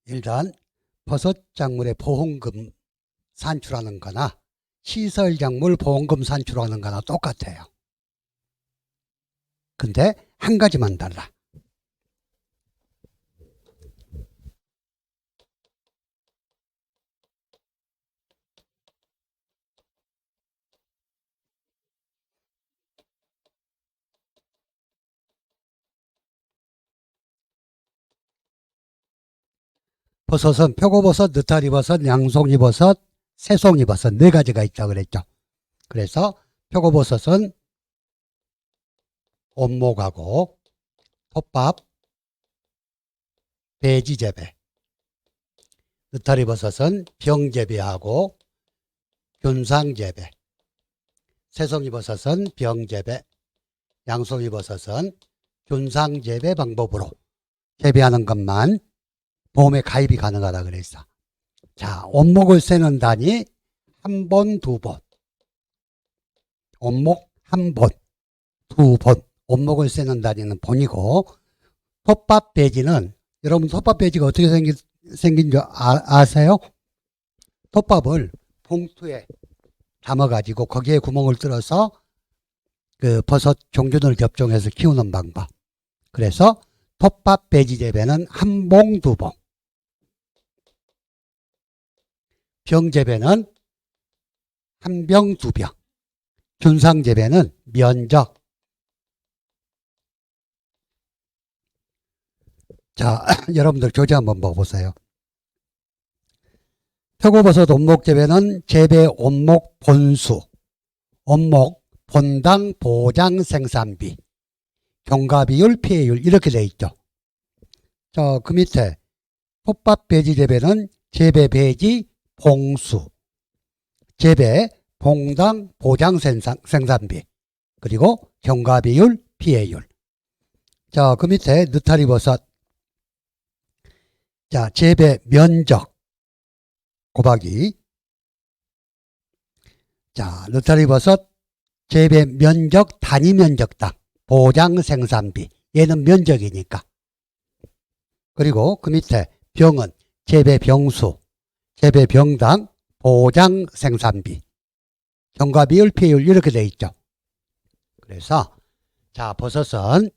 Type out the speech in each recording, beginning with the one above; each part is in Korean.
일단 버섯 작물의 보험금 산출하는 거나 시설 작물 보험금 산출하는 거나 똑같아요. 근데 한 가지만 달라. 버섯은 표고버섯, 느타리버섯, 양송이버섯, 새송이버섯 네 가지가 있다고 그랬죠. 그래서 표고버섯은 온목하고 톱밥, 배지 재배, 느타리버섯은 병 재배하고 균상 재배, 새송이버섯은 병 재배, 양송이버섯은 균상 재배 방법으로 재배하는 것만 보험에 가입이 가능하다 그랬어. 자, 온목을 세는 단위 한 번, 두 번. 온목 한 번, 두 번. 온목을 세는 단위는 번이고, 톱밥 배지는, 여러분 톱밥 배지가 어떻게 생긴 줄 아세요? 톱밥을 봉투에 담아가지고 거기에 구멍을 뚫어서 그 버섯 종균을 접종해서 키우는 방법. 그래서 톱밥 배지 재배는 한 봉, 두 봉. 병 재배는 한 병, 두 병. 균상 재배는 면적. 자, 여러분들 교재 한번 봐보세요. 표고버섯 온목 재배는 재배 온목 본수, 온목 본당 보장 생산비, 경과비율, 피해율 이렇게 되어 있죠. 자, 그 밑에 톱밥 배지 재배는 재배 배지 봉수, 재배 봉당 보장 생산비, 그리고 경과비율, 피해율. 자, 그 밑에 느타리버섯. 자, 재배 면적 곱하기. 자, 느타리버섯 재배 면적 단위 면적당 보장 생산비. 얘는 면적이니까. 그리고 그 밑에 병은 재배 병수, 재배 병당 보장 생산비, 경과비율, 피해율 이렇게 되어 있죠. 그래서 자, 버섯은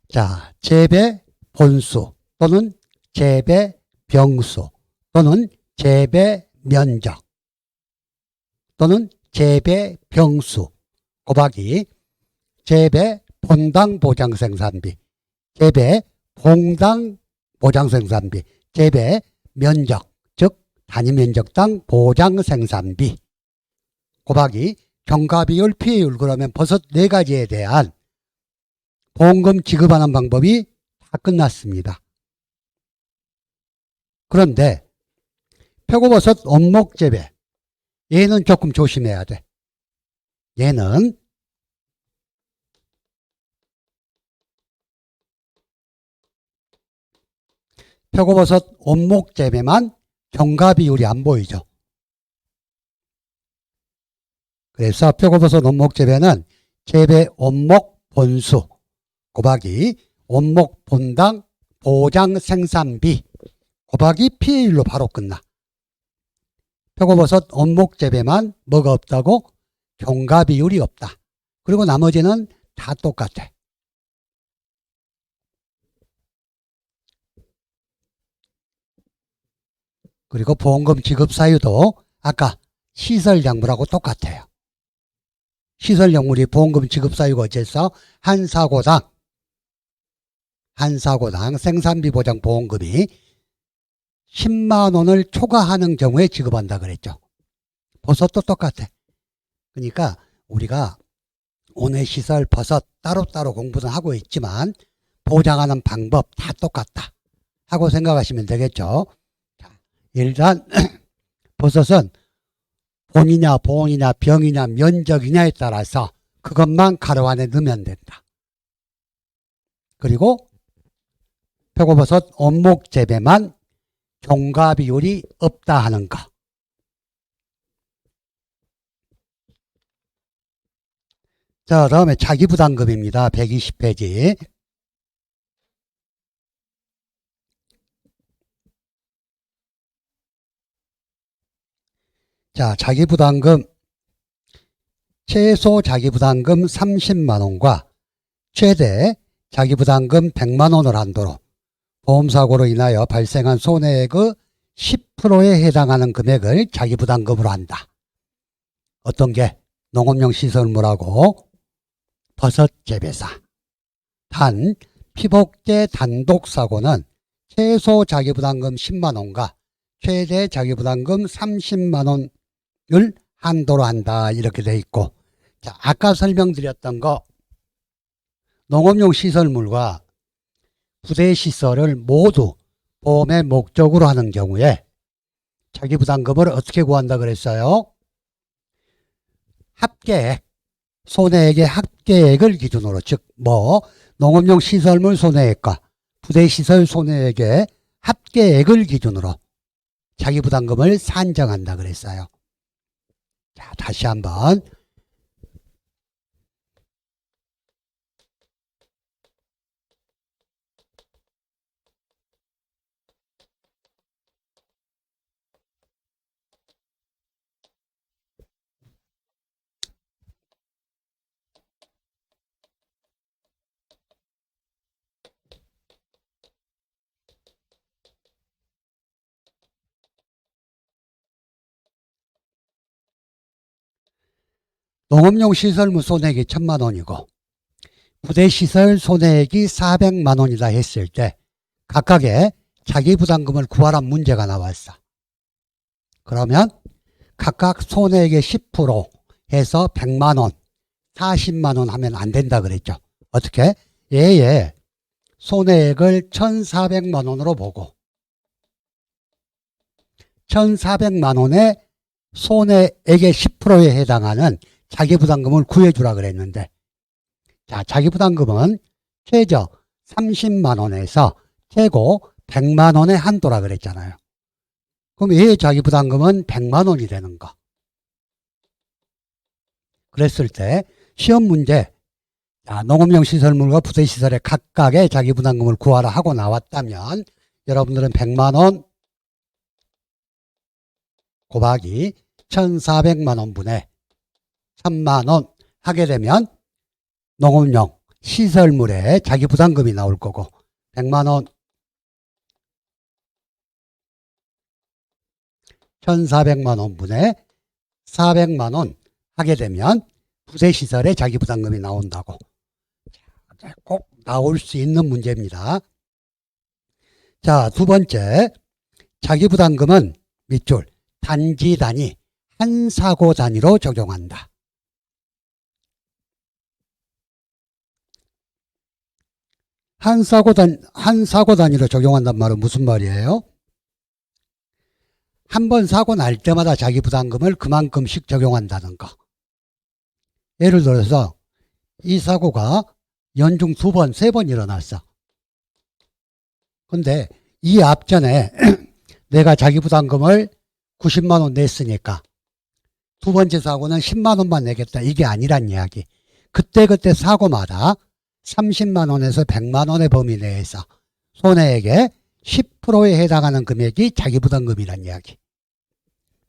자, 재배 본수 또는 재배 병수 또는 재배 면적 또는 재배 병수 곱하기 재배 본당 보장 생산비, 재배 봉당 보장 생산비, 재배 면적 즉 단위 면적당 보장 생산비 곱하기 경과비율, 피해율. 그러면 버섯 네 가지에 대한 보험금 지급하는 방법이 다 끝났습니다. 그런데 표고버섯 온목 재배, 얘는 조금 조심해야 돼. 얘는 표고버섯 온목 재배만 경과비율이 안 보이죠. 그래서 표고버섯 온목 재배는 재배 온목 본수 곱하기 온목 본당 보장 생산비 곱하기 피해율로 바로 끝나. 표고버섯 온목 재배만 뭐가 없다고? 경과비율이 없다. 그리고 나머지는 다 똑같아. 그리고 보험금 지급 사유도 아까 시설 작물하고 똑같아요. 시설 작물이 보험금 지급 사유가 어째서 한 사고당 생산비 보장 보험금이 10만 원을 초과하는 경우에 지급한다 그랬죠. 버섯도 똑같아. 그러니까 우리가 온해시설 버섯 따로따로 공부는 하고 있지만 보장하는 방법 다 똑같다 하고 생각하시면 되겠죠. 자, 일단 버섯은 본이냐 보험이냐 병이냐 면적이냐에 따라서 그것만 가로 안에 넣으면 된다. 그리고 표고버섯 원목 재배만 종가 비율이 없다 하는 거. 자, 다음에 자기부담금입니다. 120페이지. 자, 자기부담금, 최소 자기부담금 30만원과 최대 자기부담금 100만원을 한도로 보험사고로 인하여 발생한 손해액의 10%에 해당하는 금액을 자기부담금으로 한다. 어떤 게? 농업용 시설물하고 버섯 재배사. 단, 피복제 단독사고는 최소 자기부담금 10만원과 최대 자기부담금 30만원을 한도로 한다. 이렇게 돼 있고. 자, 아까 설명드렸던 거, 농업용 시설물과 부대시설을 모두 보험의 목적으로 하는 경우에 자기부담금을 어떻게 구한다 그랬어요? 합계액, 손해액의 합계액을 기준으로, 즉 농업용 시설물 손해액과 부대시설 손해액의 합계액을 기준으로 자기부담금을 산정한다 그랬어요. 자, 다시 한번. 농업용 시설물 손해액이 1000만원이고 부대시설 손해액이 400만원이다 했을 때 각각의 자기부담금을 구하란 문제가 나왔어. 그러면 각각 손해액의 10% 해서 100만원, 40만원 하면 안 된다 그랬죠. 어떻게? 얘의 손해액을 1400만원으로 보고 1400만원의 손해액의 10%에 해당하는 자기부담금을 구해주라 그랬는데, 자, 자기부담금은 최저 30만원에서 최고 100만원의 한도라 그랬잖아요. 그럼 얘의 자기부담금은 100만원이 되는 거. 그랬을 때 시험 문제, 자, 농업용 시설물과 부대시설의 각각의 자기부담금을 구하라 하고 나왔다면 여러분들은 100만원 곱하기 1400만원 분의 3만원 하게 되면 농업용 시설물의 자기부담금이 나올 거고, 100만원 1400만원 분의 400만원 하게 되면 부대시설의 자기부담금이 나온다고. 꼭 나올 수 있는 문제입니다. 자, 두 번째, 자기부담금은 밑줄 단지 단위, 한 사고 단위로 적용한다. 한 사고 단위로 적용한단 말은 무슨 말이에요? 한 번 사고 날 때마다 자기부담금을 그만큼씩 적용한다는 거. 예를 들어서 이 사고가 연중 2번, 3번 일어났어. 근데 이 앞전에 내가 자기부담금을 90만원 냈으니까 두 번째 사고는 10만원만 내겠다. 이게 아니란 이야기. 그때그때 사고마다 30만원에서 100만원의 범위 내에서 손해액의 10%에 해당하는 금액이 자기부담금이란 이야기.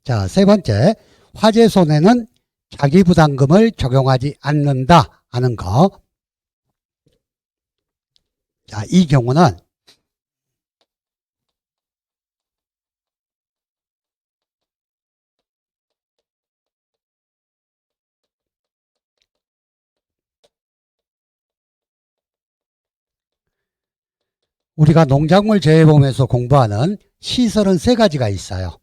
자, 세 번째, 화재 손해는 자기부담금을 적용하지 않는다 하는 거. 자, 이 경우는 우리가 농작물 재해보험에서 공부하는 시설은 3가지가 있어요.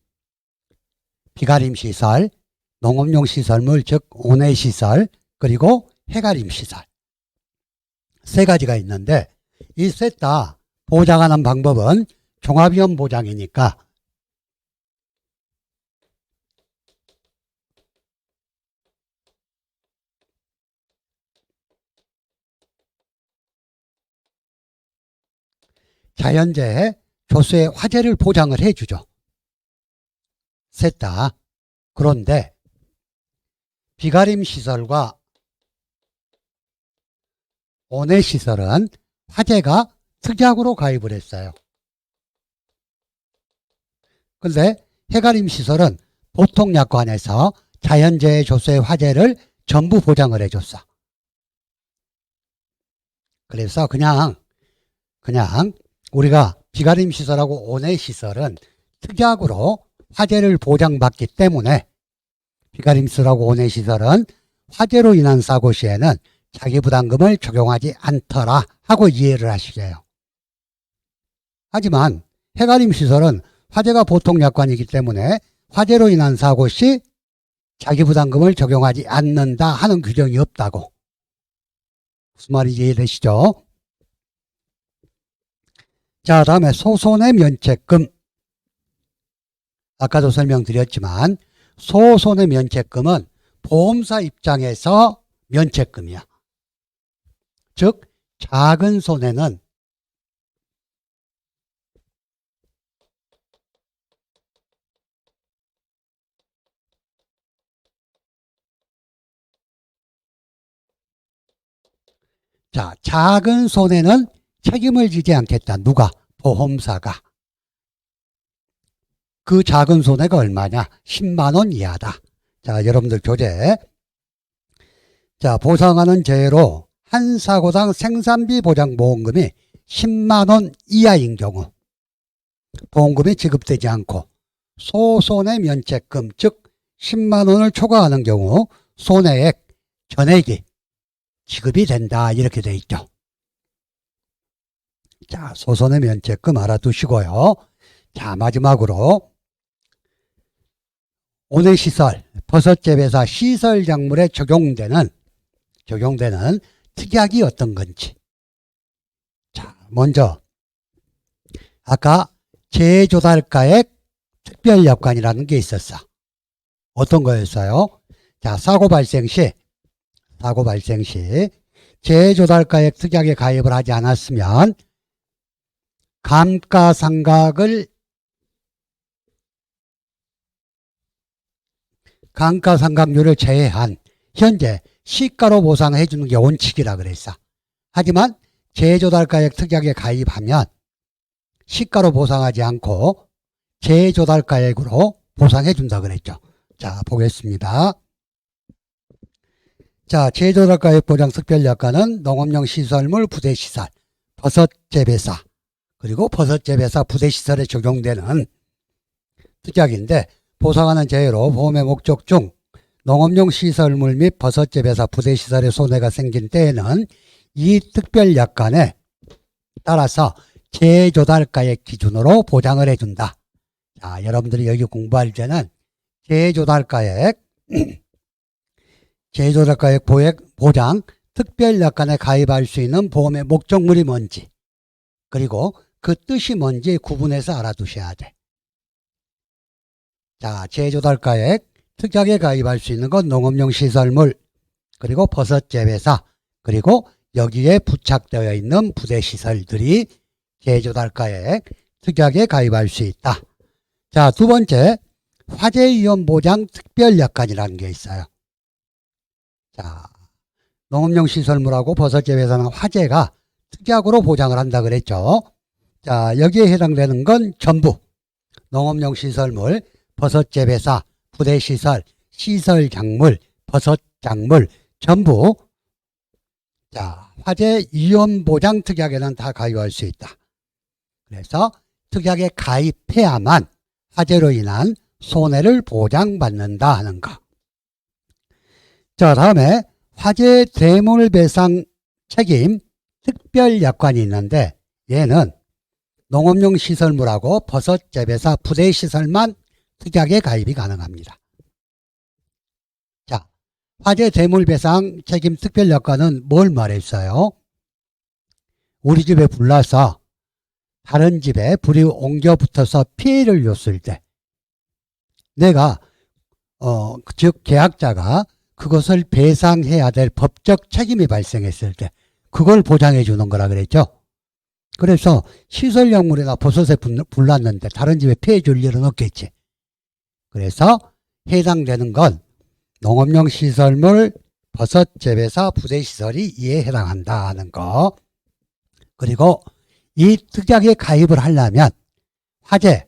비가림 시설, 농업용 시설물, 즉 온해 시설, 그리고 해가림 시설. 3가지가 있는데 이 셋 다 보장하는 방법은 종합위험 보장이니까 자연재해 조수의 화재를 보장을 해주죠. 셋 다. 그런데 비가림 시설과 온해 시설은 화재가 특약으로 가입을 했어요. 그런데 해가림 시설은 보통약관에서 자연재해 조수의 화재를 전부 보장을 해줬어. 그래서 그냥 우리가 비가림 시설하고 온해 시설은 특약으로 화재를 보장받기 때문에 비가림 시설하고 온해 시설은 화재로 인한 사고 시에는 자기부담금을 적용하지 않더라 하고 이해를 하시게요. 하지만 해가림 시설은 화재가 보통약관이기 때문에 화재로 인한 사고 시 자기부담금을 적용하지 않는다 하는 규정이 없다고. 무슨 말인지 이해되시죠? 자, 다음에 소손해 면책금. 아까도 설명드렸지만 소손해 면책금은 보험사 입장에서 면책금이야. 즉 작은 손해는 작은 손해는 책임을 지지 않겠다. 누가? 보험사가. 그 작은 손해가 얼마냐? 10만 원 이하다. 자, 여러분들 교재. 자, 보상하는 재해로 한 사고당 생산비 보장 보험금이 10만 원 이하인 경우 보험금이 지급되지 않고 소손해 면책금, 즉 10만 원을 초과하는 경우 손해액 전액이 지급이 된다. 이렇게 돼 있죠. 자, 소손해 면책금 알아두시고요. 자, 마지막으로 온해시설, 버섯재배사 시설작물에 적용되는 특약이 어떤 건지. 자, 먼저 아까 재조달가액 특별약관이라는 게 있었어. 어떤 거였어요? 자, 사고 발생 시 재조달가액 특약에 가입을 하지 않았으면 감가상각률을 제외한 현재 시가로 보상해 주는 게 원칙이라 그랬어. 하지만 재조달가액 특약에 가입하면 시가로 보상하지 않고 재조달가액으로 보상해 준다 그랬죠. 자, 보겠습니다. 자, 재조달가액 보장 특별약관은 농업용 시설물 부대시설, 버섯재배사, 그리고 버섯재배사 부대시설에 적용되는 특약인데 보상하는 재해로 보험의 목적 중 농업용 시설물 및 버섯재배사 부대시설에 손해가 생긴 때에는 이 특별약관에 따라서 재조달가액 기준으로 보장을 해준다. 자, 여러분들이 여기 공부할 때는 재조달가액 보장 특별약관에 가입할 수 있는 보험의 목적물이 뭔지 그리고 그 뜻이 뭔지 구분해서 알아두셔야 돼. 자, 재조달가액 특약에 가입할 수 있는 건 농업용 시설물 그리고 버섯재배사 그리고 여기에 부착되어 있는 부대시설들이 재조달가액 특약에 가입할 수 있다. 자, 두 번째 화재위험보장 특별약관이라는 게 있어요. 자, 농업용 시설물하고 버섯재배사는 화재가 특약으로 보장을 한다 그랬죠. 자, 여기에 해당되는 건 전부 농업용 시설물, 버섯재배사, 부대시설, 시설작물, 버섯작물 전부 자, 화재 위험보장 특약에는 다 가입할 수 있다. 그래서 특약에 가입해야만 화재로 인한 손해를 보장받는다 하는 거. 자, 다음에 화재 대물배상 책임 특별약관이 있는데 얘는 농업용 시설물하고 버섯재배사 부대시설만 특약에 가입이 가능합니다. 자, 화재 대물배상 책임 특별약관은 뭘 말했어요? 우리 집에 불 나서 다른 집에 불이 옮겨 붙어서 피해를 줬을 때 내가 즉 계약자가 그것을 배상해야 될 법적 책임이 발생했을 때 그걸 보장해 주는 거라 그랬죠. 그래서 시설약물이나 버섯에 불났는데 다른 집에 피해 줄 일은 없겠지. 그래서 해당되는 건 농업용 시설물, 버섯 재배사, 부대시설이 이에 해당한다 하는 거. 그리고 이 특약에 가입을 하려면 화재,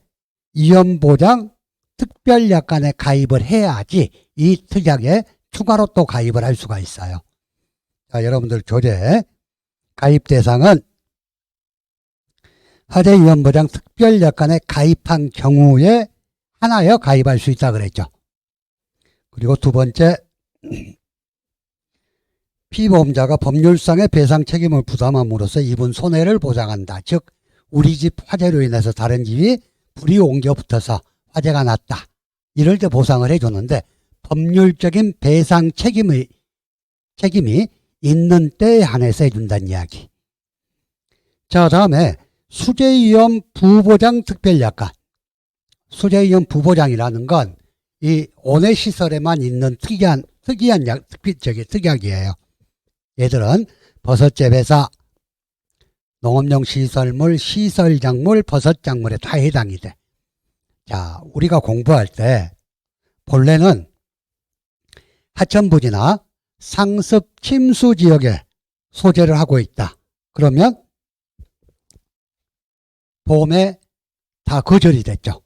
위험보장, 특별약관에 가입을 해야지 이 특약에 추가로 또 가입을 할 수가 있어요. 자, 여러분들 교재 가입 대상은 화재 위험보장 특별약관에 가입한 경우에 하나여 가입할 수 있다 그랬죠. 그리고 두 번째, 피보험자가 법률상의 배상 책임을 부담함으로써 입은 손해를 보장한다. 즉 우리 집 화재로 인해서 다른 집이 불이 옮겨 붙어서 화재가 났다. 이럴 때 보상을 해주는데 법률적인 배상 책임이 있는 때에 한해서 해준다는 이야기. 자, 다음에 수재위험 부보장 특별약관. 수재위험 부보장이라는 건 이 온해시설에만 있는 특이한 특약이에요. 얘들은 버섯 재배사, 농업용 시설물, 시설작물, 버섯작물에 다 해당이 돼. 자, 우리가 공부할 때 본래는 하천부지나 상습 침수 지역에 소재를 하고 있다. 그러면 보험에 다 거절이 됐죠.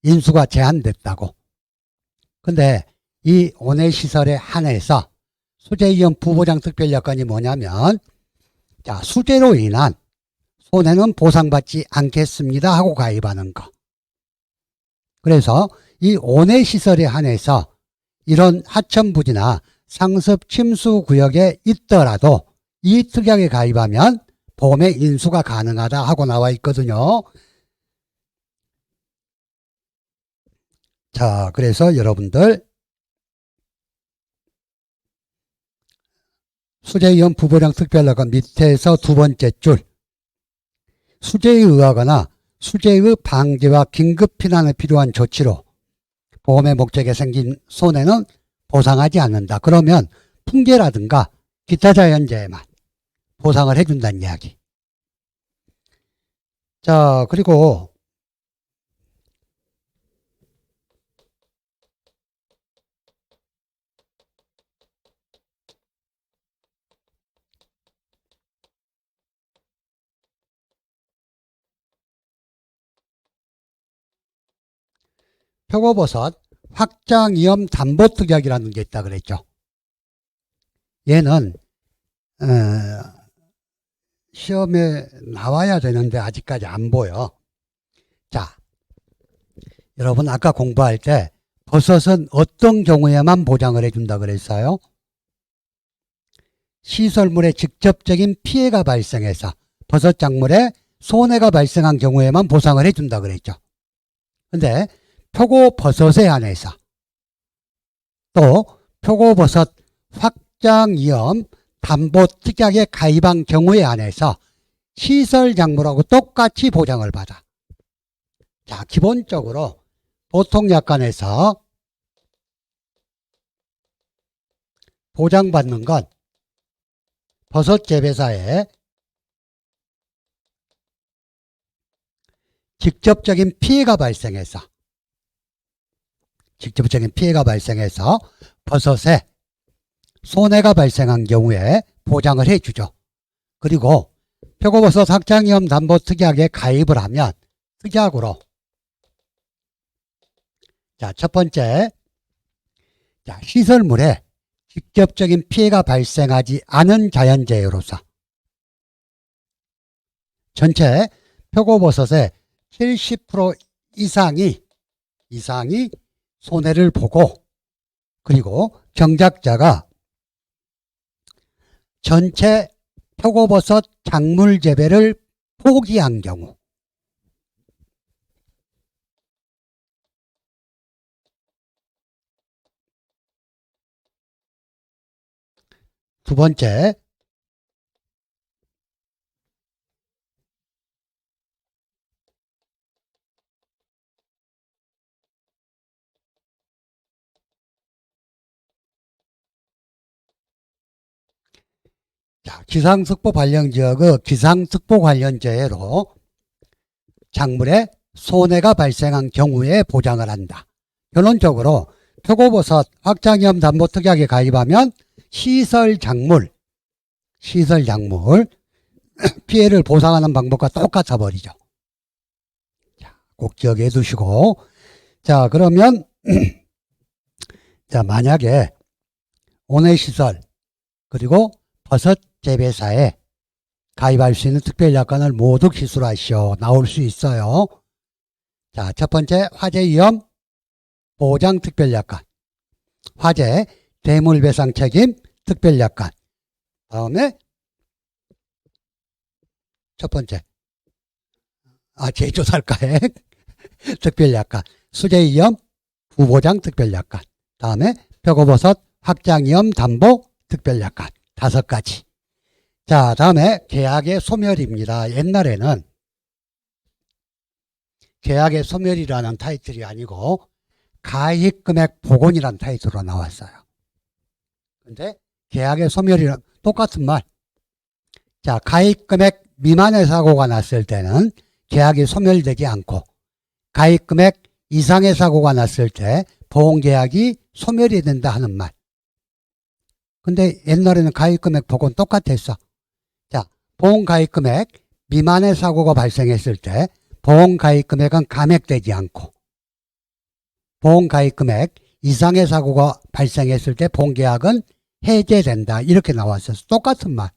인수가 제한됐다고. 근데 이 온해시설에 한해서 수재위험 부보장 특별약관이 뭐냐면, 자, 수재로 인한 손해는 보상받지 않겠습니다 하고 가입하는 거. 그래서 이 온해시설에 한해서 이런 하천부지나 상습 침수 구역에 있더라도 이 특약에 가입하면 보험의 인수가 가능하다 하고 나와 있거든요. 자, 그래서 여러분들 수재위험 부보장 특별약관 밑에서 두 번째 줄, 수재에 의하거나 수재의 방지와 긴급 피난에 필요한 조치로 보험의 목적에 생긴 손해는 보상하지 않는다. 그러면 풍계라든가 기타 자연재해만 보상을 해준다는 이야기. 자, 그리고 표고버섯 확장위험 담보특약이라는 게 있다 그랬죠. 얘는 시험에 나와야 되는데 아직까지 안 보여. 자, 여러분 아까 공부할 때 버섯은 어떤 경우에만 보장을 해준다 그랬어요? 시설물에 직접적인 피해가 발생해서 버섯 작물에 손해가 발생한 경우에만 보상을 해준다 그랬죠. 근데 표고버섯에 한해서 또 표고버섯 확장위험 담보특약에 가입한 경우에 한해서 시설작물하고 똑같이 보장을 받아. 자, 기본적으로 보통약관에서 보장받는 건 버섯 재배사에 직접적인 피해가 발생해서 버섯에 손해가 발생한 경우에 보장을 해주죠. 그리고 표고버섯 확장위험 담보특약에 가입을 하면 특약으로, 자, 첫 번째, 자, 시설물에 직접적인 피해가 발생하지 않은 자연재해로서 전체 표고버섯의 70% 이상이 손해를 보고, 그리고 경작자가 전체 표고버섯 작물 재배를 포기한 경우, 두 번째, 자, 기상특보 발령지역의 기상특보 관련 재해로 작물에 손해가 발생한 경우에 보장을 한다. 결론적으로 표고버섯 확장위험 담보특약에 가입하면 시설 작물 피해를 보상하는 방법과 똑같아 버리죠. 자, 꼭 기억해 두시고. 자, 그러면 자, 만약에 온해시설 그리고 버섯 재배사에 가입할 수 있는 특별약관을 모두 기술하시오. 나올 수 있어요. 자, 첫 번째 화재위험 보장 특별약관, 화재 대물배상 책임 특별약관, 다음에 첫 번째 제조살가액 특별약관, 수재위험 부보장 특별약관, 다음에 표고버섯 확장위험 담보 특별약관 5가지. 자, 다음에 계약의 소멸입니다. 옛날에는 계약의 소멸이라는 타이틀이 아니고 가입금액 복원이라는 타이틀로 나왔어요. 근데 계약의 소멸이랑 똑같은 말. 자, 가입금액 미만의 사고가 났을 때는 계약이 소멸되지 않고 가입금액 이상의 사고가 났을 때 보험계약이 소멸이 된다 하는 말. 근데 옛날에는 가입금액 복원 똑같았어. 자, 보험가입금액 미만의 사고가 발생했을 때 보험가입금액은 감액되지 않고 보험가입금액 이상의 사고가 발생했을 때 보험계약은 해제된다. 이렇게 나왔어요. 똑같은 말.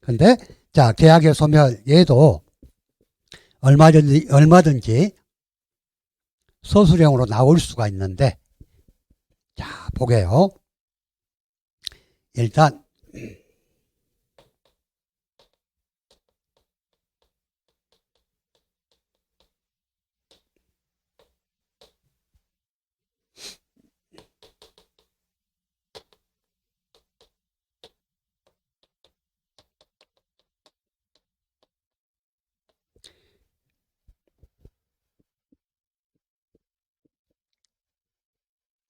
근데 자, 계약의 소멸 얘도 얼마든지 서술형으로 나올 수가 있는데, 자, 보게요. 일단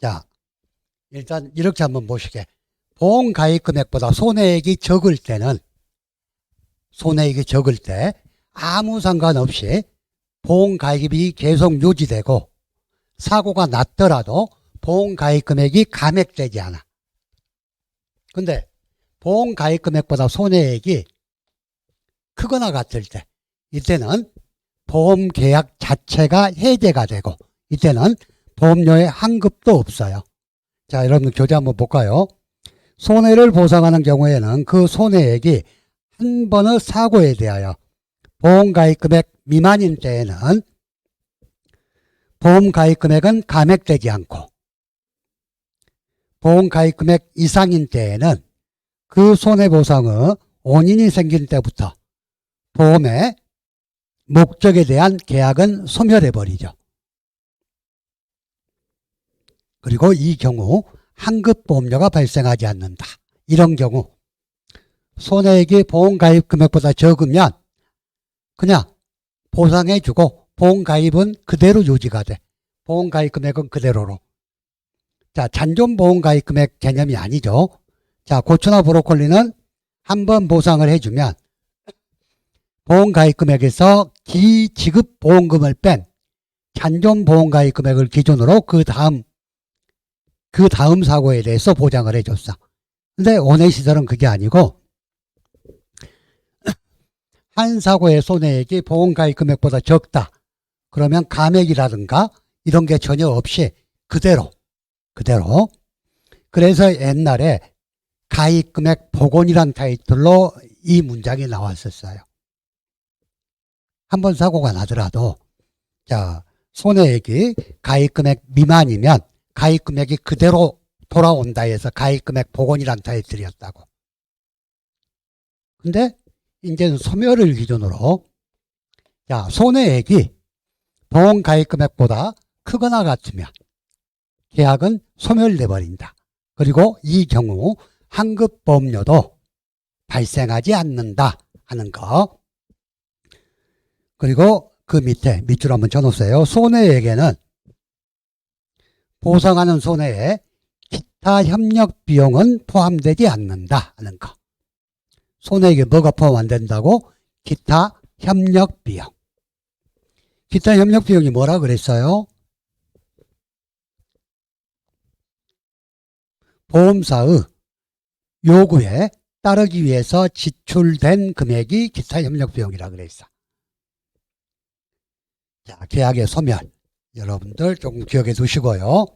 자, 일단 이렇게 한번 보시게. 보험 가입 금액보다 손해액이 적을 때 아무 상관없이 보험 가입이 계속 유지되고 사고가 났더라도 보험 가입 금액이 감액되지 않아. 근데 보험 가입 금액보다 손해액이 크거나 같을 때, 이때는 보험 계약 자체가 해제가 되고, 이때는 보험료의 환급도 없어요. 자, 여러분 교재 한번 볼까요? 손해를 보상하는 경우에는 그 손해액이 한 번의 사고에 대하여 보험가입금액 미만인 때에는 보험가입금액은 감액되지 않고, 보험가입금액 이상인 때에는 그 손해보상의 원인이 생긴 때부터 보험의 목적에 대한 계약은 소멸해버리죠. 그리고 이 경우 환급보험료가 발생하지 않는다. 이런 경우 손해액이 보험가입 금액보다 적으면 그냥 보상해주고 보험가입은 그대로 유지가 돼. 보험가입 금액은 그대로로. 자, 잔존보험가입 금액 개념이 아니죠. 자, 고추나 브로콜리는 한번 보상을 해주면 보험가입 금액에서 기지급보험금을 뺀 잔존보험가입 금액을 기준으로 그 다음 사고에 대해서 보장을 해줬어. 근데 온해시설은 그게 아니고 한 사고의 손해액이 보험가입 금액보다 적다. 그러면 감액이라든가 이런 게 전혀 없이 그대로. 그래서 옛날에 가입금액 복원이란 타이틀로 이 문장이 나왔었어요. 한번 사고가 나더라도 자, 손해액이 가입금액 미만이면 가입금액이 그대로 돌아온다 해서 가입금액 복원이란 타이틀이었다고. 근데 이제는 소멸을 기준으로 자, 손해액이 보험 가입금액보다 크거나 같으면 계약은 소멸돼 버린다. 그리고 이 경우 환급보험료도 발생하지 않는다 하는 거. 그리고 그 밑줄 한번 쳐놓으세요. 손해액에는 보상하는 손해에 기타 협력 비용은 포함되지 않는다 하는 거. 손해액에 뭐가 포함 안 된다고? 기타 협력 비용. 기타 협력 비용이 뭐라 그랬어요? 보험사의 요구에 따르기 위해서 지출된 금액이 기타 협력 비용이라 그랬어. 자, 계약의 소멸. 여러분들 조금 기억해 두시고요.